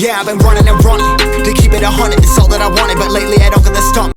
Yeah, I've been running and running to keep it 100, it's all that I wanted. But lately I don't get the stomach.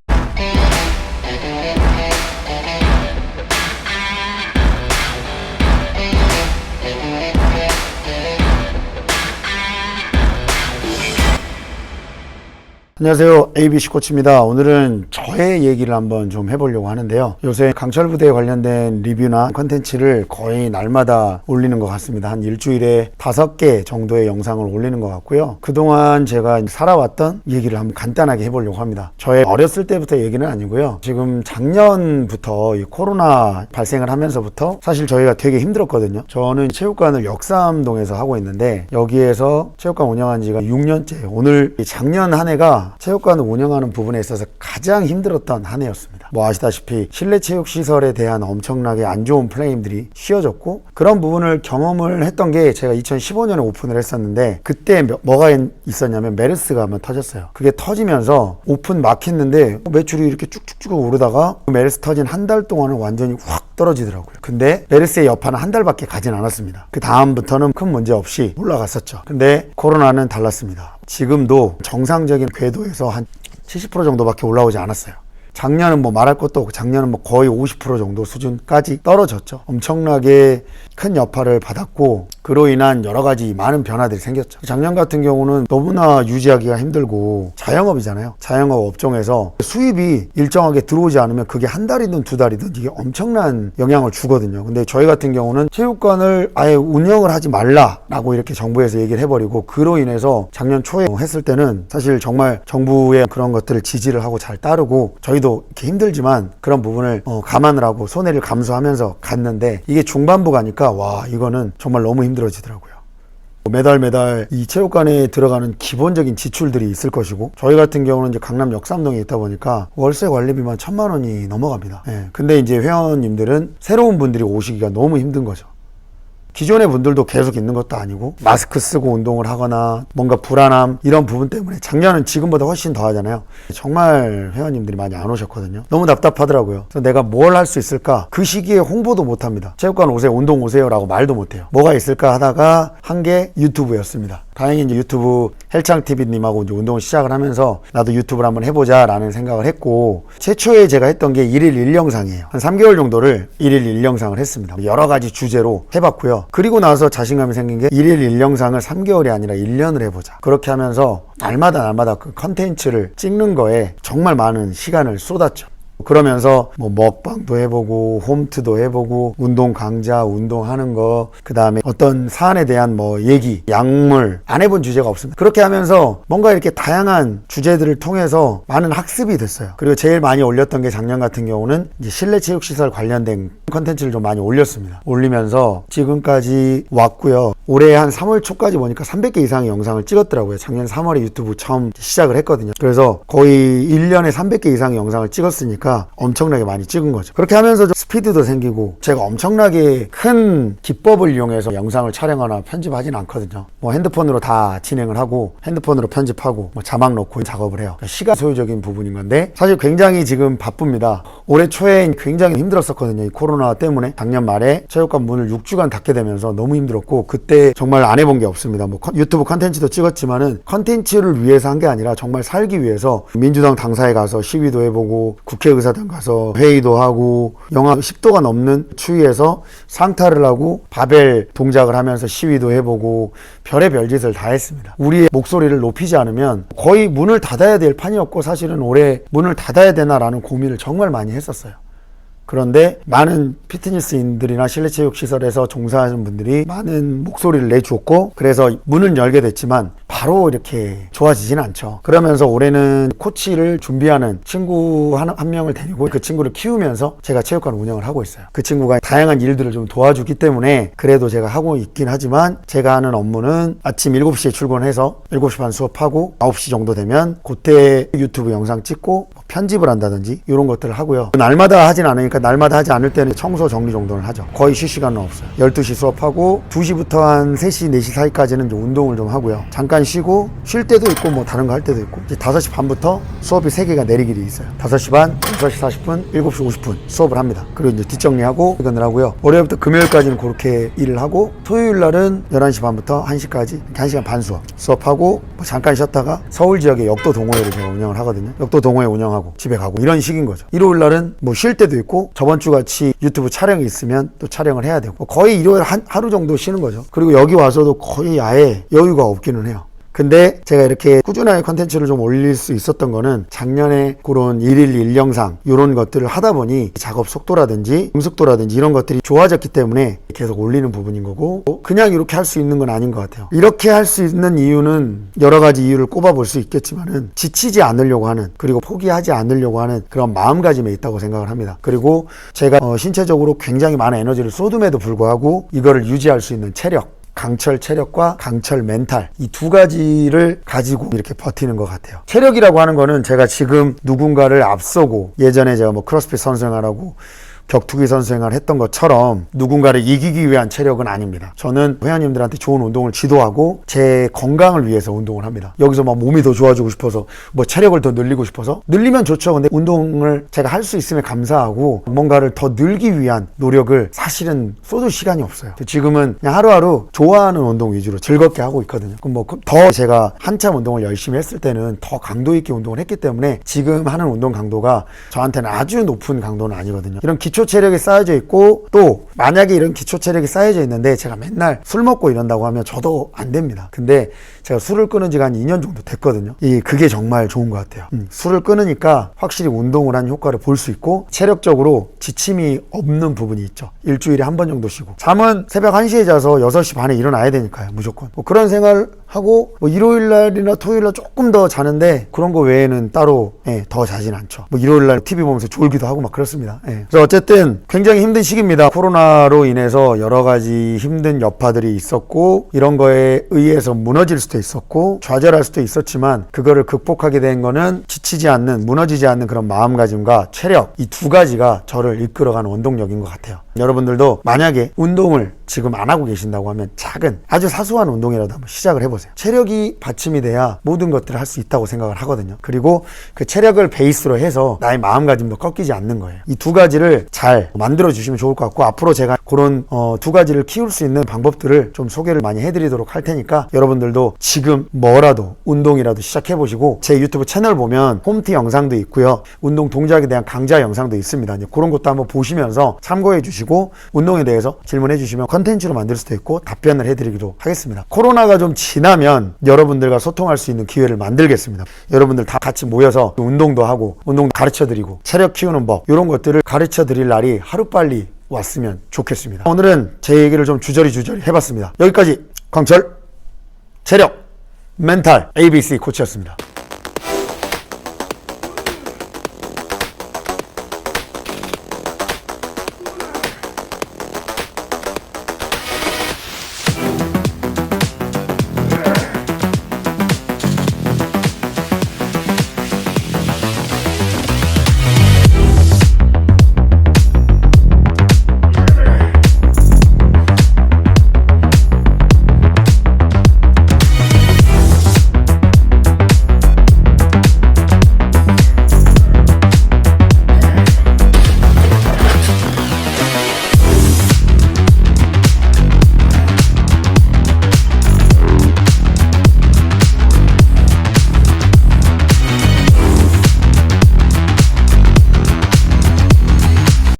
안녕하세요, ABC 코치입니다. 오늘은 저의 얘기를 한번 좀 해보려고 하는데요. 요새 강철 부대에 관련된 리뷰나 컨텐츠를 거의 날마다 올리는 것 같습니다. 한 일주일에 5개 정도의 영상을 올리는 것 같고요. 그동안 제가 살아왔던 얘기를 한번 간단하게 해보려고 합니다. 저의 어렸을 때부터 얘기는 아니고요. 지금 작년부터 이 코로나 발생을 하면서부터 사실 저희가 되게 힘들었거든요. 저는 체육관을 역삼동에서 하고 있는데 여기에서 체육관 운영한 지가 6년째. 오늘 작년 한 해가 체육관을 운영하는 부분에 있어서 가장 힘들었던 한 해였습니다. 뭐 아시다시피 실내 체육 시설에 대한 엄청나게 안 좋은 플레임들이 씌워졌고, 그런 부분을 경험을 했던 게 제가 2015년에 오픈을 했었는데, 그때 뭐가 있었냐면 메르스가 한번 터졌어요. 그게 터지면서 오픈 막 했는데 매출이 이렇게 쭉쭉쭉 오르다가 메르스 터진 한 달 동안은 완전히 확 떨어지더라고요. 근데 메르스의 여파는 한 달밖에 가진 않았습니다. 그 다음부터는 큰 문제 없이 올라갔었죠. 근데 코로나는 달랐습니다. 지금도 정상적인 궤도에서 한 70% 정도밖에 올라오지 않았어요. 작년은 뭐 말할 것도 없고, 작년은 뭐 거의 50% 정도 수준까지 떨어졌죠. 엄청나게 큰 여파를 받았고, 그로 인한 여러 가지 많은 변화들이 생겼죠. 작년 같은 경우는 너무나 유지하기가 힘들고, 자영업이잖아요. 자영업 업종에서 수입이 일정하게 들어오지 않으면 그게 한 달이든 두 달이든 이게 엄청난 영향을 주거든요. 근데 저희 같은 경우는 체육관을 아예 운영을 하지 말라라고 이렇게 정부에서 얘기를 해버리고, 그로 인해서 작년 초에 했을 때는 사실 정말 정부의 그런 것들을 지지를 하고 잘 따르고, 저희도 이렇게 힘들지만 그런 부분을 감안을 하고 손해를 감수하면서 갔는데, 이게 중반부 가니까 와, 이거는 정말 너무 힘들어지더라고요. 매달 이 체육관에 들어가는 기본적인 지출들이 있을 것이고, 저희 같은 경우는 이제 강남 역삼동에 있다 보니까 월세 관리비만 1,000만 원이 넘어갑니다. 근데 이제 회원님들은 새로운 분들이 오시기가 너무 힘든 거죠. 기존의 분들도 계속 있는 것도 아니고, 마스크 쓰고 운동을 하거나 뭔가 불안함, 이런 부분 때문에 작년은 지금보다 훨씬 더 하잖아요. 정말 회원님들이 많이 안 오셨거든요. 너무 답답하더라고요. 그래서 내가 뭘 할 수 있을까? 그 시기에 홍보도 못 합니다. 체육관 오세요, 운동 오세요 라고 말도 못 해요. 뭐가 있을까 하다가 한 게 유튜브였습니다. 다행히 이제 유튜브 헬창TV님하고 이제 운동을 시작을 하면서 나도 유튜브를 한번 해보자 라는 생각을 했고, 최초에 제가 했던 게 1일 1영상이에요. 한 3개월 정도를 1일 1영상을 했습니다. 여러 가지 주제로 해봤고요. 그리고 나서 자신감이 생긴 게 1일 1영상을 3개월이 아니라 1년을 해보자. 그렇게 하면서 날마다 그 컨텐츠를 찍는 거에 정말 많은 시간을 쏟았죠. 그러면서 뭐 먹방도 해보고 홈트도 해보고 운동 강좌, 운동하는 거, 그 다음에 어떤 사안에 대한 뭐 얘기, 약물, 안 해본 주제가 없습니다. 그렇게 하면서 뭔가 이렇게 다양한 주제들을 통해서 많은 학습이 됐어요. 그리고 제일 많이 올렸던 게 작년 같은 경우는 이제 실내 체육시설 관련된 컨텐츠를 좀 많이 올렸습니다. 올리면서 지금까지 왔고요. 올해 한 3월 초까지 보니까 300개 이상의 영상을 찍었더라고요. 작년 3월에 유튜브 처음 시작을 했거든요. 그래서 거의 1년에 300개 이상의 영상을 찍었으니까 엄청나게 많이 찍은 거죠. 그렇게 하면서 좀 스피드도 생기고, 제가 엄청나게 큰 기법을 이용해서 영상을 촬영하거나 편집하진 않거든요. 뭐 핸드폰으로 다 진행을 하고 핸드폰으로 편집하고 뭐 자막 넣고 작업을 해요. 그러니까 시간 소요적인 부분인 건데 사실 굉장히 지금 바쁩니다. 올해 초에 굉장히 힘들었었거든요. 이 코로나 때문에 작년 말에 체육관 문을 6주간 닫게 되면서 너무 힘들었고, 그때 정말 안 해본 게 없습니다. 뭐 유튜브 컨텐츠도 찍었지만은 컨텐츠를 위해서 한 게 아니라 정말 살기 위해서 민주당 당사에 가서 시위도 해보고, 국회의사당 가서 회의도 하고, 영하 10도가 넘는 추위에서 상타를 하고 바벨 동작을 하면서 시위도 해보고 별의별 짓을 다 했습니다. 우리의 목소리를 높이지 않으면 거의 문을 닫아야 될 판이었고, 사실은 올해 문을 닫아야 되나라는 고민을 정말 많이 했었어요. 그런데 많은 피트니스인들이나 실내체육시설에서 종사하는 분들이 많은 목소리를 내주었고, 그래서 문을 열게 됐지만 바로 이렇게 좋아지진 않죠. 그러면서 올해는 코치를 준비하는 친구 한 명을 데리고 그 친구를 키우면서 제가 체육관 운영을 하고 있어요. 그 친구가 다양한 일들을 좀 도와주기 때문에 그래도 제가 하고 있긴 하지만, 제가 하는 업무는 아침 7시에 출근해서 7시 반 수업하고 9시 정도 되면 그때 유튜브 영상 찍고 편집을 한다든지 이런 것들을 하고요. 날마다 하진 않으니까 날마다 하지 않을 때는 청소 정리 정도는 하죠. 거의 쉴 시간은 없어요. 12시 수업하고 2시부터 한 3시, 4시 사이까지는 이제 운동을 좀 하고요. 잠깐 쉬고 쉴 때도 있고 뭐 다른 거 할 때도 있고 이제 5시 반부터 수업이 3개가 내리길이 있어요. 5시 반, 6시 40분, 7시 50분 수업을 합니다. 그리고 이제 뒷정리하고 퇴근을 하고요. 월요일부터 금요일까지는 그렇게 일을 하고 토요일 날은 11시 반부터 1시까지 1시간 반 수업하고 뭐 잠깐 쉬었다가 서울 지역의 역도 동호회를 제가 운영을 하거든요. 역도 동호회 운영하고 집에 가고 이런 식인 거죠. 일요일 날은 뭐 쉴 때도 있고 저번 주 같이 유튜브 촬영이 있으면 또 촬영을 해야 되고 거의 일요일 하루 정도 쉬는 거죠. 그리고 여기 와서도 거의 아예 여유가 없기는 해요. 근데 제가 이렇게 꾸준하게 컨텐츠를 좀 올릴 수 있었던 거는 작년에 그런 1일 1영상 이런 것들을 하다 보니 작업 속도라든지 음속도라든지 이런 것들이 좋아졌기 때문에 계속 올리는 부분인 거고 그냥 이렇게 할 수 있는 건 아닌 것 같아요. 이렇게 할 수 있는 이유는 여러 가지 이유를 꼽아볼 수 있겠지만은 지치지 않으려고 하는 그리고 포기하지 않으려고 하는 그런 마음가짐에 있다고 생각을 합니다. 그리고 제가 신체적으로 굉장히 많은 에너지를 쏟음에도 불구하고 이거를 유지할 수 있는 체력 강철 체력과 강철 멘탈 이 두 가지를 가지고 이렇게 버티는 것 같아요. 체력이라고 하는 거는 제가 지금 누군가를 앞서고 예전에 제가 뭐 크로스핏 선수 생활하고 격투기 선수 생활을 했던 것처럼 누군가를 이기기 위한 체력은 아닙니다. 저는 회원님들한테 좋은 운동을 지도하고 제 건강을 위해서 운동을 합니다. 여기서 막 몸이 더 좋아지고 싶어서 뭐 체력을 더 늘리고 싶어서 늘리면 좋죠. 근데 운동을 제가 할 수 있음에 감사하고 뭔가를 더 늘기 위한 노력을 사실은 쏟을 시간이 없어요. 지금은 그냥 하루하루 좋아하는 운동 위주로 즐겁게 하고 있거든요. 그럼 뭐 더 제가 한참 운동을 열심히 했을 때는 더 강도 있게 운동을 했기 때문에 지금 하는 운동 강도가 저한테는 아주 높은 강도는 아니거든요. 이런 기초 체력이 쌓여져 있고 또 만약에 이런 기초 체력이 쌓여져 있는데 제가 맨날 술 먹고 이런다고 하면 저도 안 됩니다. 근데 제가 술을 끊은 지가 한 2년 정도 됐거든요. 그게 정말 좋은 것 같아요. 술을 끊으니까 확실히 운동을 한 효과를 볼 수 있고 체력적으로 지침이 없는 부분이 있죠. 일주일에 한 번 정도 쉬고 잠은 새벽 1시에 자서 6시 반에 일어나야 되니까요. 무조건 뭐 그런 생활 하고 뭐 일요일 날이나 토요일 날 조금 더 자는데 그런 거 외에는 따로 더 자진 않죠. 뭐 일요일 날 TV 보면서 졸기도 하고 막 그렇습니다. 그래서 어쨌든 굉장히 힘든 시기입니다. 코로나로 인해서 여러 가지 힘든 여파들이 있었고 이런 거에 의해서 무너질 수도 있었고 좌절할 수도 있었지만 그거를 극복하게 된 거는 지치지 않는 무너지지 않는 그런 마음가짐과 체력 이 두 가지가 저를 이끌어가는 원동력인 것 같아요. 여러분들도 만약에 운동을 지금 안 하고 계신다고 하면 작은 아주 사소한 운동이라도 한번 시작을 해보세요. 체력이 받침이 돼야 모든 것들을 할 수 있다고 생각을 하거든요. 그리고 그 체력을 베이스로 해서 나의 마음가짐도 꺾이지 않는 거예요. 이 두 가지를 잘 만들어 주시면 좋을 것 같고 앞으로 제가 그런 두 가지를 키울 수 있는 방법들을 좀 소개를 많이 해드리도록 할 테니까 여러분들도 지금 뭐라도 운동이라도 시작해 보시고 제 유튜브 채널 보면 홈트 영상도 있고요. 운동 동작에 대한 강좌 영상도 있습니다. 이제 그런 것도 한번 보시면서 참고해 주시고 운동에 대해서 질문해 주시면 컨텐츠로 만들 수도 있고 답변을 해드리기도 하겠습니다. 코로나가 좀 지나면 여러분들과 소통할 수 있는 기회를 만들겠습니다. 여러분들 다 같이 모여서 운동도 하고 운동도 가르쳐 드리고 체력 키우는 법 이런 것들을 가르쳐 드릴 날이 하루빨리 왔으면 좋겠습니다. 오늘은 제 얘기를 좀 주저리 해봤습니다. 여기까지 강철 체력 멘탈 ABC 코치였습니다.